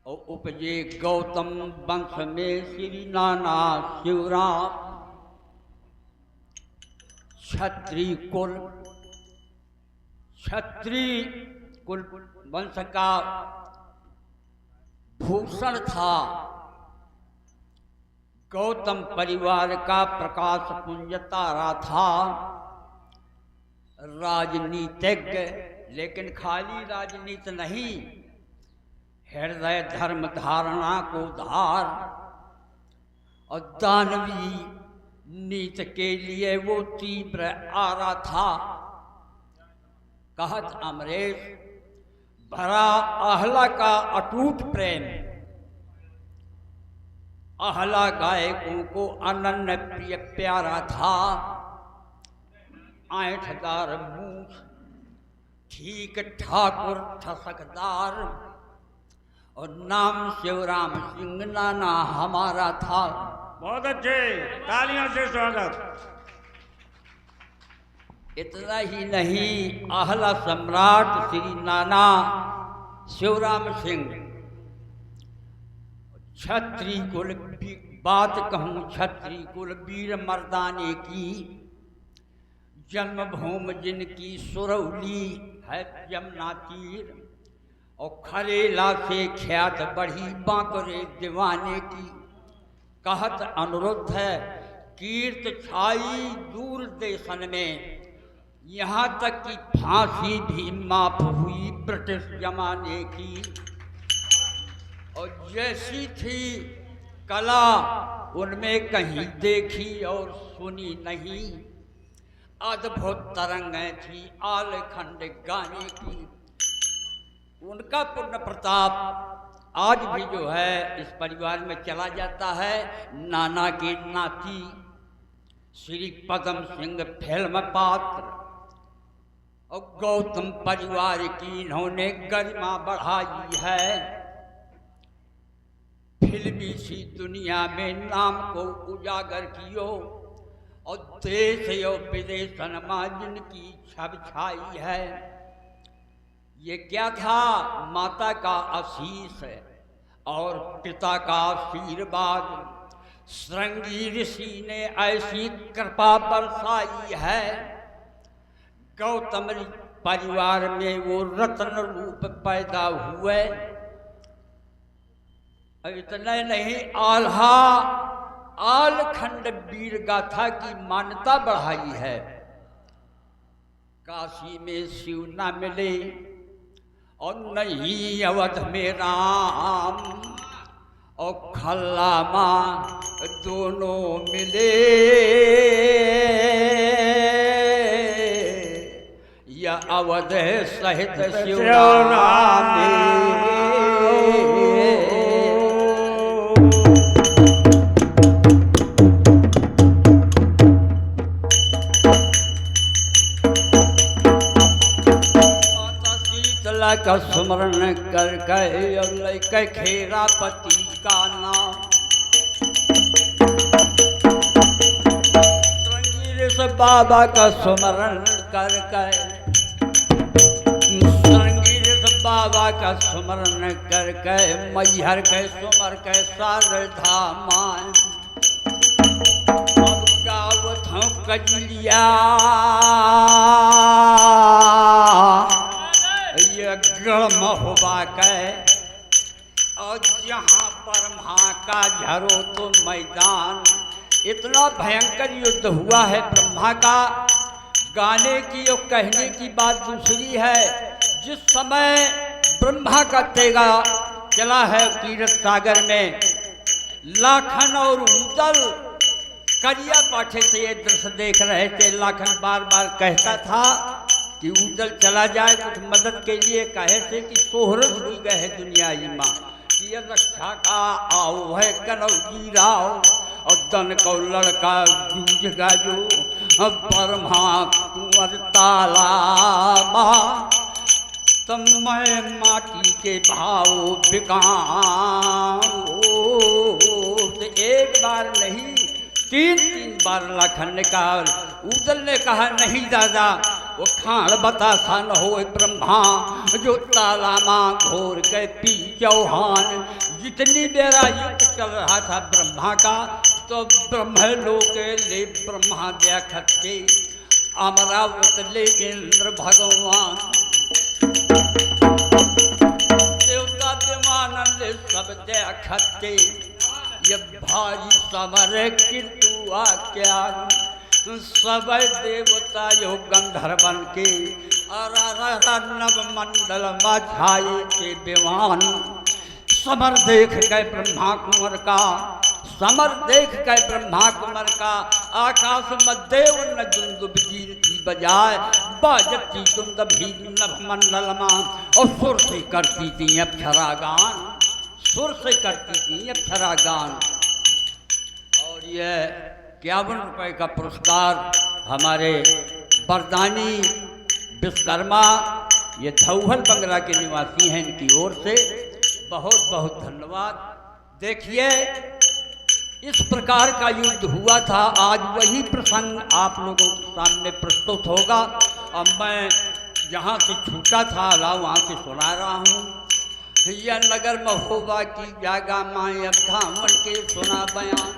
और उपजे गौतम वंश में श्री नाना शिवराम। क्षत्रिय कुल वंश का भूषण था। गौतम परिवार का प्रकाश पुंज तारा था। राजनीतिज्ञ, लेकिन खाली राजनीति नहीं, हृदय धर्म धारणा को धार और दानवी नीति के लिए वो तीव्र आरा था। कहत अमरेश भरा आहला का अटूट प्रेम। आहला गायकों को अनन्य प्रिय प्यारा था। आंठदार मूछ, ठीक ठाकुर ठसकदार, और नाम शिवराम सिंह नाना हमारा था। बहुत अच्छे, तालियों से स्वागत। इतना ही नहीं, आहला सम्राट श्री नाना शिवराम सिंह क्षत्रिय कुल बात कहूँ, क्षत्रिय कुल वीर मर्दाने की जन्मभूमि जिनकी सुरौली है यमुना तीर, और खरेला से ख्यात बढ़ी बांकुरे दीवाने की। कहत अनुरुद्ध है कीर्त छाई दूर देशन में, यहाँ तक कि फांसी भी माफ हुई ब्रिटिश जमाने की। और जैसी थी कला उनमें कहीं देखी और सुनी नहीं। अद्भुत तरंगें थी आलखंड गाने की। उनका पूर्ण प्रताप आज भी जो है इस परिवार में चला जाता है। नाना के नाती श्री पद्म सिंह फिल्म पात्र और गौतम परिवार की इन्होंने गरिमा बढ़ाई है। फिल्मी सी दुनिया में नाम को उजागर कियो, और देश और विदेश में जिनकी छब छाई है। ये क्या था? माता का आशीष और पिता का आशीर्वाद। श्रृंगी ऋषि ने ऐसी कृपा बरसाई है। गौतम परिवार में वो रत्न रूप पैदा हुए। इतना नहीं, आल्हा आलखंड वीर गाथा की मान्यता बढ़ाई है। काशी में शिव न मिले और नहीं अवध में राम, और खल्ला माँ दोनों मिले या अवध सहित शिव राम। का स्मरण कर के खेरापति का नाम। श्रृंगीरस बाबा का स्मरण कर श्रृंगीरस बाबा का स्मरण कर मैहर के सुमर के शारदा मां। अब गावत हूँ कजलिया गढ़ महुबा के, और जहाँ पर माँ का झरो तो मैदान। इतना भयंकर युद्ध हुआ है ब्रह्मा का। गाने की और कहने की बात दूसरी है। जिस समय ब्रह्मा का तेगा चला है तीरथ सागर में, लाखन और उदल करिया पाठे से ये दृश्य देख रहे थे। लाखन बार बार कहता था कि उदल चला जाए कुछ मदद के लिए, कहे से कि सोहरत हुई गए है दुनिया माँ। ये रक्षा का आओ है कनौजी राव, और दन को लड़का जूझगा जो ब्रह्मा कुंवर ताला माँ। तब मैं माटी के भाव बिकाऊं। एक बार नहीं, तीन बार लाखन ने कहा। उदल ने कहा नहीं दादा, वो खाण बतासा न हो ब्रह्मा जो ताला माँ घोर के पी चौहान। जितनी बेरा युद्ध चल रहा था ब्रह्मा का तो ब्रह्मलोक ले ब्रह्मा देखत के अमरावत ले इंद्र भगवान। देवता विमान ले सब देखत के ये भारी समर कितुआ क्या। सब देवता यो गंधर्वन के नव मंडल छाए के विमान। समर देख गए ब्रह्मा कुंवर का, समर देख गए ब्रह्मा कुंवर का। आकाश मध्य न दुंदुभ कीर्ति बजाए बाजती दुंदभी नभ मंडल मान। और सुर से करती थी अप्सरा गान, सुर से करती थी अप्सरा गान। और यह 51 रुपये का पुरस्कार हमारे बरदानी विश्वकर्मा ये धौहल बंगला के निवासी हैं, इनकी ओर से बहुत बहुत धन्यवाद। देखिए इस प्रकार का युद्ध हुआ था। आज वही प्रसंग आप लोगों के सामने प्रस्तुत होगा। अब मैं जहाँ से छूटा था ला वहाँ से सुना रहा हूँ। यह नगर महोबा की जागा माए अब धामन के सुना बयान।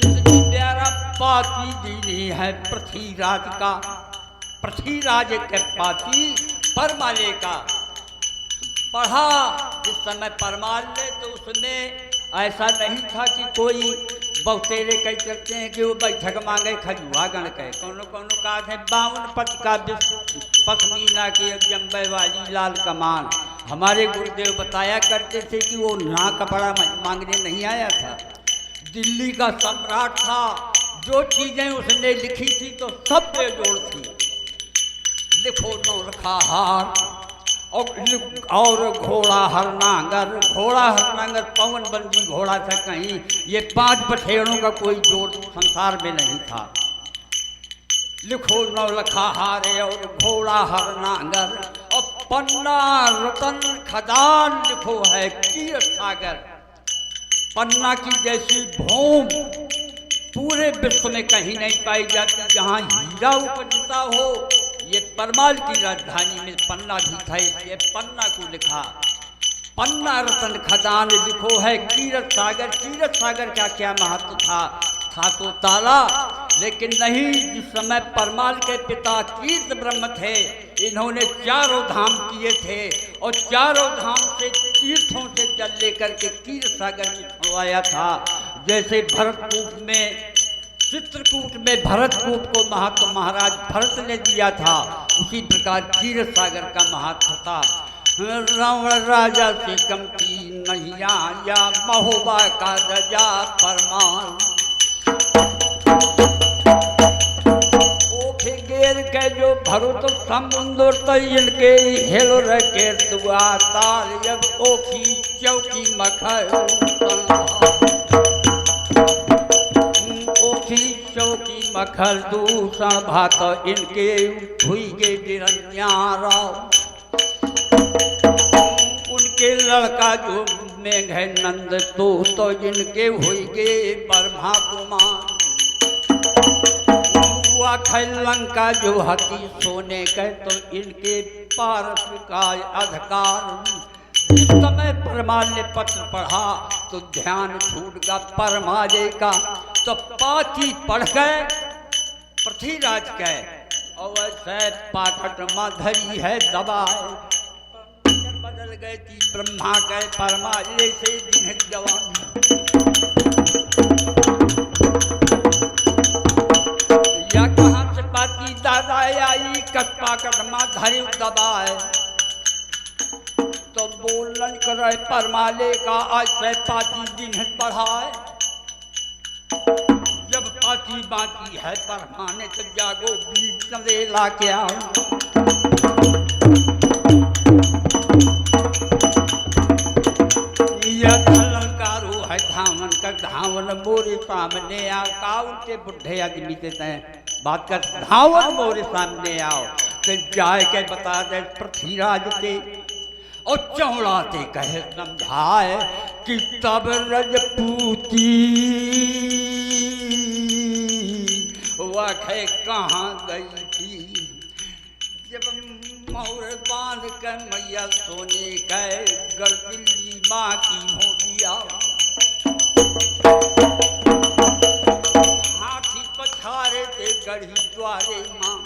जितनी प्यारा पाती दीनी है पृथ्वीराज का, पृथ्वीराज के पाती परमाले का। पढ़ा जिस समय परमाल ले तो उसमें ऐसा नहीं था कि कोई बहुतेरे कह चलते हैं कि वो बैठक मांगे खजुआ गण कहे। कोनो कोनो का है 52 पद का पश्मीना की जम्बे वाली लाल कमान। हमारे गुरुदेव बताया करते थे कि वो ना कपड़ा मांगने नहीं आया था। दिल्ली का सम्राट था, जो चीज़ें उसने लिखी थी तो सब बेजोड़ थी। लिखो नो रखा हार और घोड़ा हरनांगर, घोड़ा हरनांगर पवन बंदी घोड़ा था कहीं। ये 5 बठेड़ों का कोई जोड़ संसार में नहीं था। लिखो नौलखा हारे और घोड़ा हरनांगर और पन्ना रतन खदान लिखो है क्षीर सागर। पन्ना की जैसी भूम पूरे विश्व में कहीं नहीं पाई जाती जहाँ हीरा उपजता हो। ये परमाल की राजधानी में पन्ना भी था, ये पन्ना को लिखा। पन्ना रतन खदान लिखो है कीरत सागर। कीरत सागर का क्या महत्व था तो ताला, लेकिन नहीं। जिस समय परमाल के पिता कीर्त ब्रह्म थे, इन्होंने 4 धाम किए थे और 4 धाम से तीर्थों से जल लेकर के कीर सागर में छुड़वाया था। जैसे भरतकूप में, चित्रकूट में भरतकूप को महत्व महाराज भरत ने दिया था, उसी प्रकार क्षीर सागर का महत्व था। रावण राजा से कम की नहीं आया महोबा का राजा परमाल। ओखे गेर के जो भरुत समुद्र तो इनके हेलो रखे दुआ ताल जब ओखी चौकी मखर चौकी मखल दूसा भात इनके हुई गे निरंजन। उनके लड़का जो मेघ है नंद तो इनके हुई गे ब्रह्मा कुमार। हुआ लंका जो हती सोने के तो इनके पारस का अधिकार। जिस समय परमाल ने पत्र पढ़ा तो ध्यान छूट गया परमाले का। तो पाती पढ़ गए पृथ्वीराज के और वैसे पाकट माधरी है दबाए। बदल गए थी ब्रह्मा के परमाले से दिन जवान। या कहाँ से पाती दादा आई कट पाकट माधरी दबाए। तो बोलन करे परमाले का आज से पाती दिन पढ़ाए। जब पाती बाकी है परमाने तो जागो बीच ला के आओ। यह ललकारो है धावन का धावन मोरे सामने आओ। काउ के बुढ़े आदमी देते हैं बात कर धावन मोरे सामने आओ। तो जाए के बता दे पृथ्वीराज के और चौड़ाते कहे समझाए कि तब रजपूती तो आखे कहाँ गई थी। जब मोर बांध कर मैया सोने गए गढ़दिल्ली माँ की हो दिया। हाथी पछारे थे गढ़ी द्वारे माँ,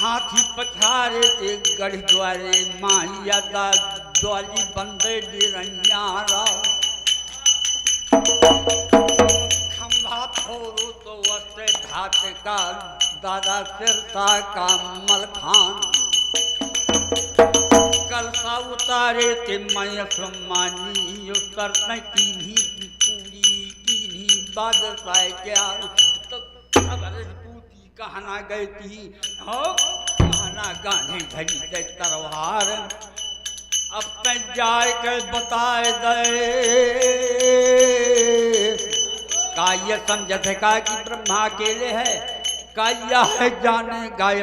हाथी पछारे थे गढ़ी द्वारे माँ, यादा द्वाली बंदे डिरैया राव। खंभा फोड़ो तो वस्ते घाट का दादा सिरसा का मलखान। कलसा उतारे थे मैं सम्मानी उतर की ही पूरी की ही बादशाह क्या। तो पूती कहना गई थी हो कहना गाने घड़ी से तरवार। अब तक जाए कर बताए दे का ये समझते का कि ब्रह्मा अकेले है का यह है जाने गाय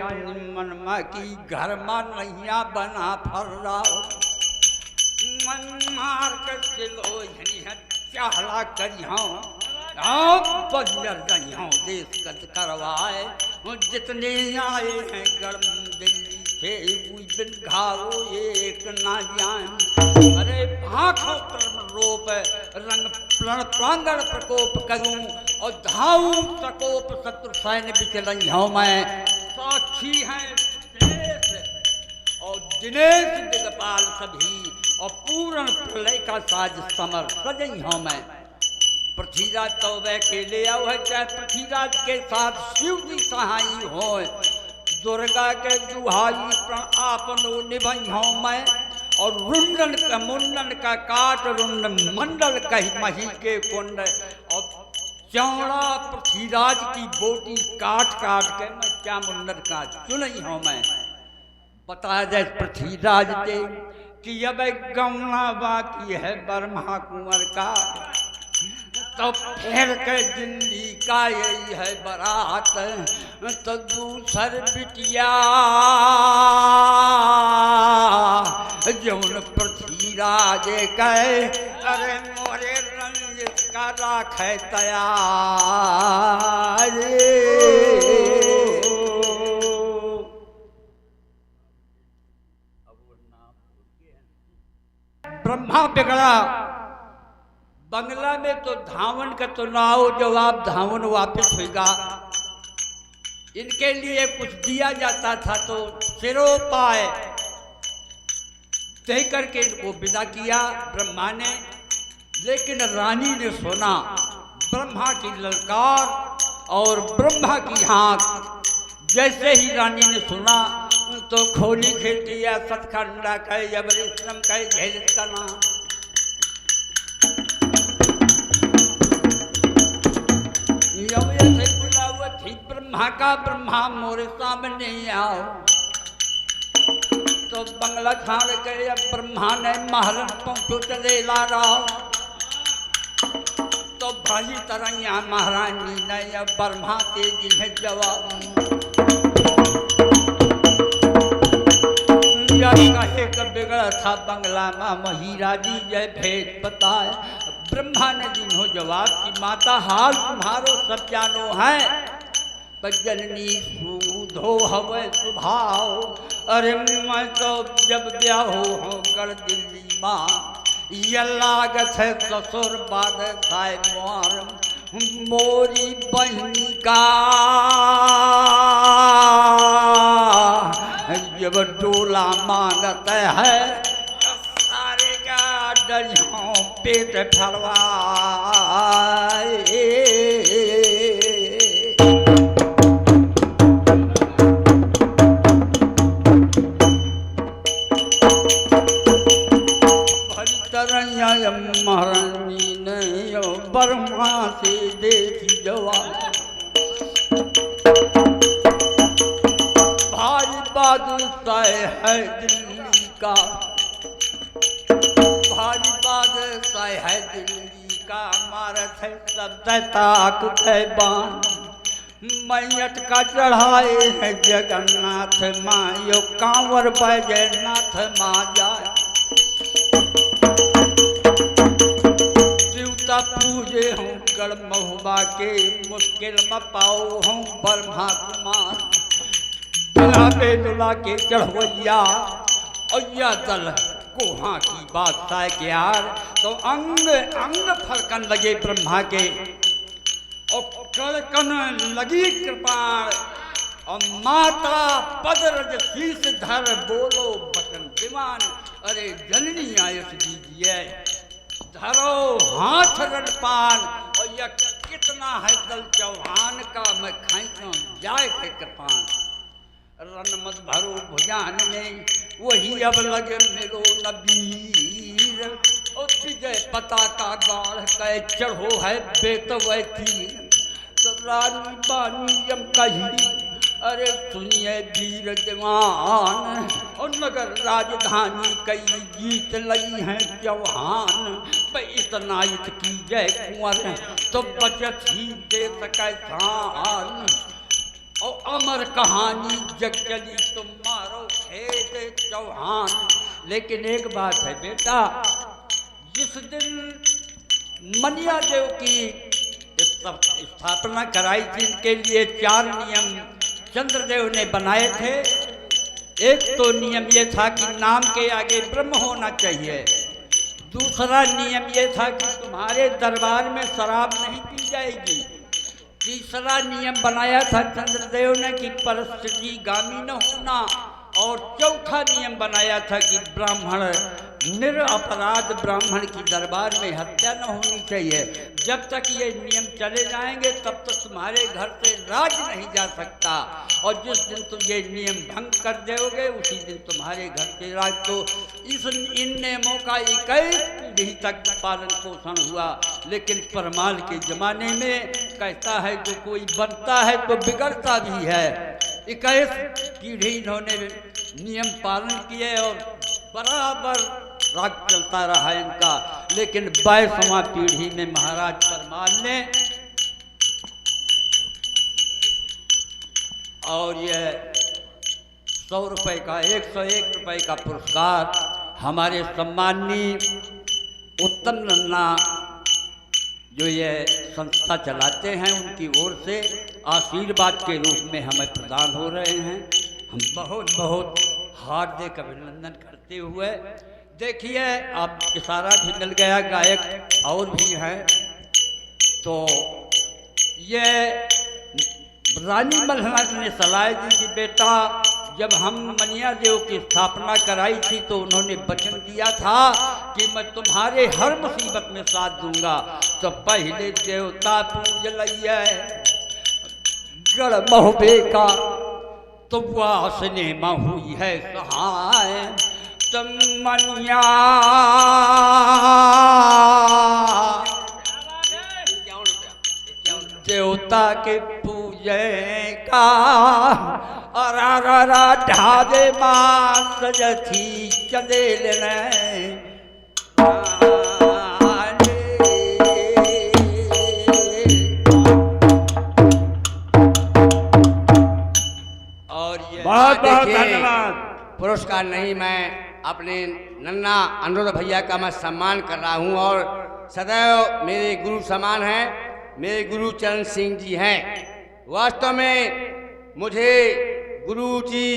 मन में की घर में नैया बना फर रहा। मन मार कर चलो चाहला करियो बजर गई देश कद करवाए। जितने आए हैं गर्म दिल्ली से बिन घारो एक ना जाए। अरे आँखों पर रोप रंग प्रांगण प्रकोप करूं और धाऊं प्रकोप शत्रु सैन्य बिचलई हूँ मैं। साक्षी हैं दिनेश और दिनेश दिगपाल सभी और पूर्ण प्रलय का साज समर सजई हूँ मैं। पृथ्वीराज तो वह के ले आओ है चाहे पृथ्वीराज के साथ शिव जी सहाई हो। दुर्गा के दुहाई प्रण आपनो निभई हूँ मैं और रुंडन का मुंडन का काट रुंड मंडल कही मही के कुंड और चौड़ा पृथ्वीराज की बोटी काट काट के मैं क्या मुंडन का चुनई हूँ मैं। बताया जाए पृथ्वीराज के कि अब गौना बाकी है ब्रह्मा कुंवर का। तो फिर के दिल्ली का यही है बारात। तो दूसर बिटिया जौन पृथ्वीराज कहे अरे मोरे रंग का राख तैयार। ब्रह्मा बिगड़ा बंगला में तो धावन का तो ना हो जवाब धावन वापस होगा। इनके लिए कुछ दिया जाता था तो सिरों पाए तय करके इनको विदा किया ब्रह्मा ने। लेकिन रानी ने सुना ब्रह्मा की ललकार और ब्रह्मा की हाँक। जैसे ही रानी ने सुना तो खोली खिड़की या सतखंडा कहे जबरीश्रम कहे झेल का नाम। से बुला हुआ थी ब्रह्मा का ब्रह्मा मोरे सामने आओ। तो बंगला छाड़ के अब ब्रह्मा ने महल पहुंचो चले ला रहा। तो भाई तरैया महारानी ने अब ब्रह्मा तेजी है जवाब। कहे कब बिगड़ा था बंगला में महिराजी जय भेद बताए। ब्रह्मा ने जिन्हों जवाब की माता हाल तुम्हारो सब जानो है। पर जननी सूधो हवे सुभाव। अरे मैं तो जब ब्याह हो कर दिल्ली माँ ये लागत है ससुर बाद साय मार। मोरी बहनी का जब डोला मांगता है सारे का डरियों पेट फलवाए। भली तरैया महारानी ने ब्रह्मा से देखी जवाब। भाई बादशाह है दिल्ली का। भारी बादशाह है दिल्ली का। मारत है सब ताक बान। मैयत का चढ़ाए है जगन्नाथ माँ यो कांवर बैजनाथ माँ जाए। देवता पूजे हूँ गढ़ महुबा के मुश्किल में पाओ हूँ ब्रह्मा कुमार बिना बेदुला के चढ़वैया अय्या दल कोहा की बात है कि यार तो अंग अंग फलकन लगे ब्रह्मा के और कड़कन लगी कृपाण और माता पदरज शीश धर बोलो बटन विमान अरे जननी आयुष दीजिए धरो हाथ रणपान और यह कितना है दल चौहान का मैं खाई जाए के कृपान रन मत भरो भुजान में वही अब लगे मिलो नबीर और विजय पताका गाढ़ कै चढ़ो है बेतवै तीर तो रानी बानी यम कही अरे सुनिए वीर जवान और नगर राजधानी कई जीत लगी हैं चौहान पे इतना इत की जय कुंवर तो बचत ही दे सके शान और अमर कहानी जग चली तुम मारो खेत चौहान। लेकिन एक बात है बेटा, जिस दिन मनिया देव की स्थापना कराई थी इनके लिए 4 नियम चंद्रदेव ने बनाए थे। एक तो नियम ये था कि नाम के आगे ब्रह्म होना चाहिए। दूसरा नियम ये था कि तुम्हारे दरबार में शराब नहीं पी जाएगी। तीसरा नियम बनाया था चंद्रदेव ने कि परिस्थिति गामी न होना। और चौथा नियम बनाया था कि ब्राह्मण निरपराध ब्राह्मण की दरबार में हत्या न होनी चाहिए। जब तक ये नियम चले जाएंगे तब तक तुम्हारे घर से राज नहीं जा सकता। और जिस दिन तुम ये नियम भंग कर दोगे उसी दिन तुम्हारे घर से राज। तो इन नियमों का 21 पीढ़ी तक पालन पोषण हुआ। लेकिन परमाल के ज़माने में कहता है जो कोई बनता है तो बिगड़ता भी है। 21 पीढ़ी इन्होंने नियम पालन किए और बराबर राज चलता रहा इनका। लेकिन 22वां पीढ़ी में महाराज परमाल ने और यह 100 रुपये का 101 रुपये का पुरस्कार हमारे सम्माननीय उत्तम नन्ना जो ये संस्था चलाते हैं उनकी ओर से आशीर्वाद के रूप में हमें प्रदान हो रहे हैं। हम बहुत बहुत हार्दिक अभिनंदन करते हुए, देखिए अब इशारा भी मिल गया, गायक और भी हैं। तो ये रानी मल्हार ने सलाह दी कि बेटा जब हम मनिया देव की स्थापना कराई थी तो उन्होंने वचन दिया था कि मैं तुम्हारे हर मुसीबत में साथ दूंगा। तो पहले देवता पूज लिया गढ़ महुबे का तो वासने में हुई है सहाय। तुम मनिया देवता के पूजे का अरारा ढादे मां सजथी चंदेल बहुत बहुत धन्यवाद। पुरस्कार नहीं, मैं अपने नन्ना अनुरोध भैया का मैं सम्मान कर रहा हूं। और सदैव मेरे गुरु समान हैं, मेरे गुरु चरण सिंह जी हैं। वास्तव में मुझे गुरु जी